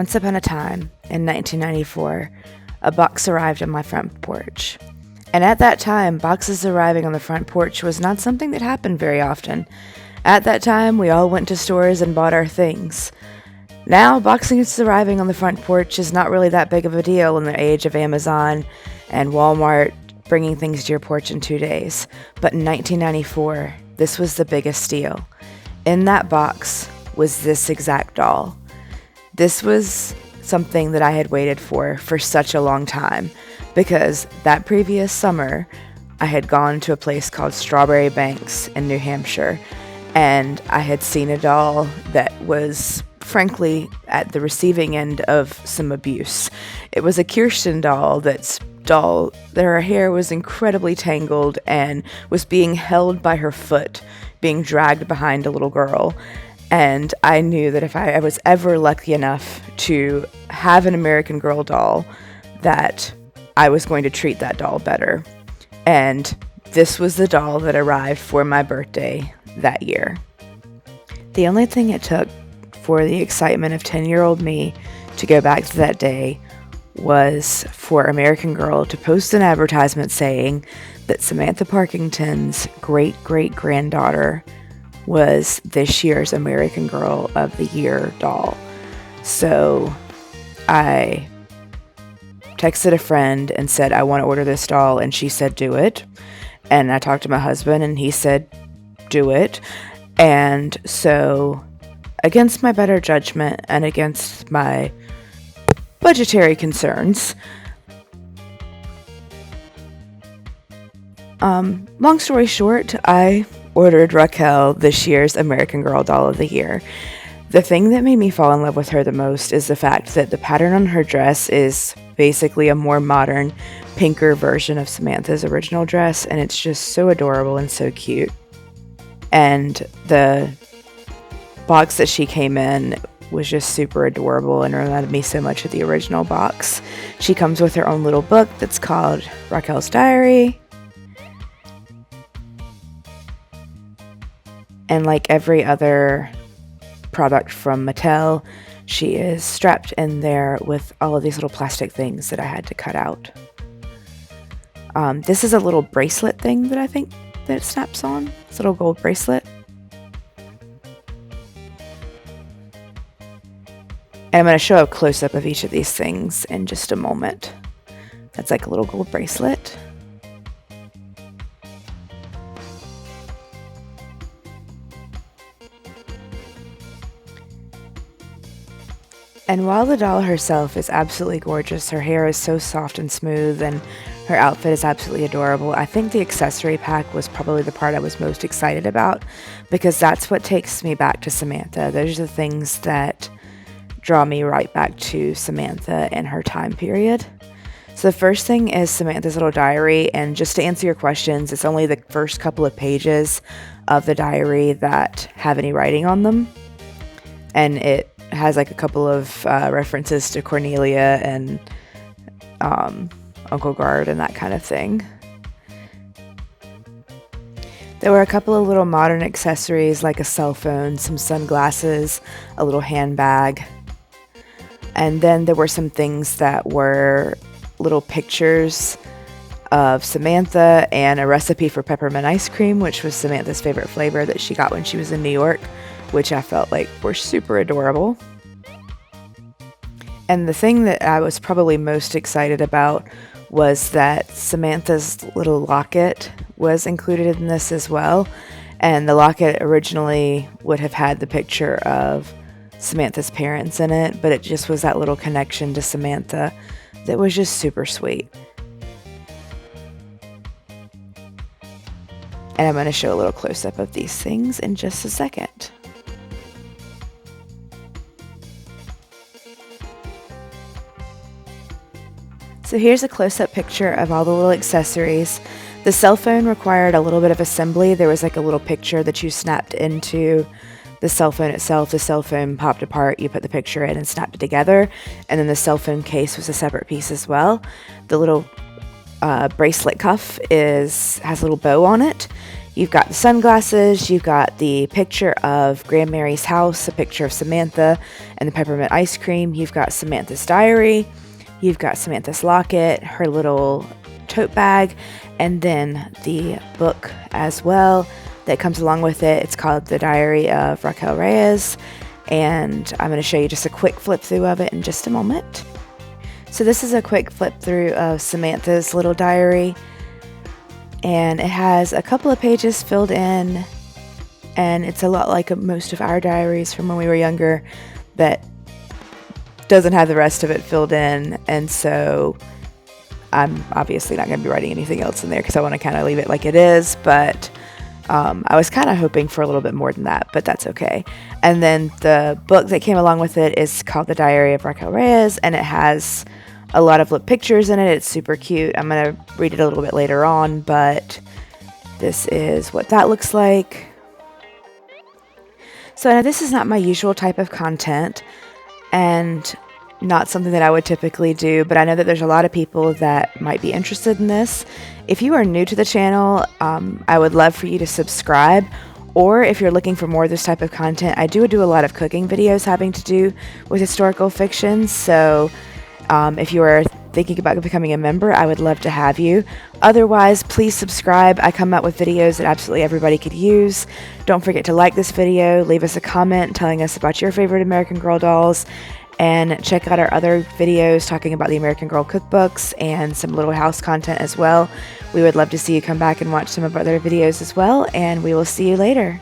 Once upon a time, in 1994, a box arrived on my front porch. And at that time, boxes arriving on the front porch was not something that happened very often. At that time, we all went to stores and bought our things. Now, boxes arriving on the front porch is not really that big of a deal in the age of Amazon and Walmart bringing things to your porch in 2 days. But in 1994, this was the biggest deal. In that box was this exact doll. This was something that I had waited for such a long time, because that previous summer, I had gone to a place called Strawberry Banks in New Hampshire, and I had seen a doll that was, frankly, at the receiving end of some abuse. It was a Kirsten doll that her hair was incredibly tangled and was being held by her foot, being dragged behind a little girl. And I knew that if I was ever lucky enough to have an American Girl doll, that I was going to treat that doll better. And this was the doll that arrived for my birthday that year. The only thing it took for the excitement of 10-year-old me to go back to that day was for American Girl to post an advertisement saying that Samantha Parkington's great-great-granddaughter was this year's American Girl of the Year doll. So I texted a friend and said, I want to order this doll, and she said, do it. And I talked to my husband, and he said, do it. And so, against my better judgment and against my budgetary concerns, long story short, I ordered Raquel this year's American Girl Doll of the Year. The thing that made me fall in love with her the most is the fact that the pattern on her dress is basically a more modern, pinker version of Samantha's original dress, and it's just so adorable and so cute. And the box that she came in was just super adorable and reminded me so much of the original box. She comes with her own little book that's called Raquel's Diary. And like every other product from Mattel, she is strapped in there with all of these little plastic things that I had to cut out. This is a little bracelet thing that I think that it snaps on. It's a little gold bracelet. And I'm going to show a close-up of each of these things in just a moment. That's like a little gold bracelet. And while the doll herself is absolutely gorgeous, her hair is so soft and smooth, and her outfit is absolutely adorable, I think the accessory pack was probably the part I was most excited about, because that's what takes me back to Samantha. Those are the things that draw me right back to Samantha and her time period. So the first thing is Samantha's little diary, and just to answer your questions, it's only the first couple of pages of the diary that have any writing on them, and it has like a couple of references to Cornelia and Uncle Guard and that kind of thing. There were a couple of little modern accessories like a cell phone, some sunglasses, a little handbag, and then there were some things that were little pictures of Samantha and a recipe for peppermint ice cream, which was Samantha's favorite flavor that she got when she was in New York, which I felt like were super adorable. And the thing that I was probably most excited about was that Samantha's little locket was included in this as well. And the locket originally would have had the picture of Samantha's parents in it, but it just was that little connection to Samantha that was just super sweet. And I'm going to show a little close-up of these things in just a second. So here's a close-up picture of all the little accessories. The cell phone required a little bit of assembly. There was like a little picture that you snapped into the cell phone itself. The cell phone popped apart, you put the picture in and snapped it together, and then the cell phone case was a separate piece as well. The little bracelet cuff has a little bow on it. You've got the sunglasses, you've got the picture of Grandmary's house, a picture of Samantha and the peppermint ice cream. You've got Samantha's diary, you've got Samantha's locket, her little tote bag, and then the book as well that comes along with it. It's called The Diary of Raquel Reyes, and I'm going to show you just a quick flip through of it in just a moment. So this is a quick flip through of Samantha's little diary, and it has a couple of pages filled in, and it's a lot like most of our diaries from when we were younger that doesn't have the rest of it filled in, and so I'm obviously not going to be writing anything else in there because I want to kind of leave it like it is, but I was kind of hoping for a little bit more than that, but that's okay. And then the book that came along with it is called The Diary of Raquel Reyes, and it has a lot of pictures in it. It's super cute. I'm going to read it a little bit later on, but this is what that looks like. So now this is not my usual type of content, and not something that I would typically do, but I know that there's a lot of people that might be interested in this. If you are new to the channel, I would love for you to subscribe, or if you're looking for more of this type of content, I do a lot of cooking videos having to do with historical fiction, so if you are thinking about becoming a member, I would love to have you. Otherwise, please subscribe. I come out with videos that absolutely everybody could use. Don't forget to like this video, leave us a comment telling us about your favorite American Girl dolls, and check out our other videos talking about the American Girl cookbooks and some Little House content as well. We would love to see you come back and watch some of our other videos as well, and we will see you later.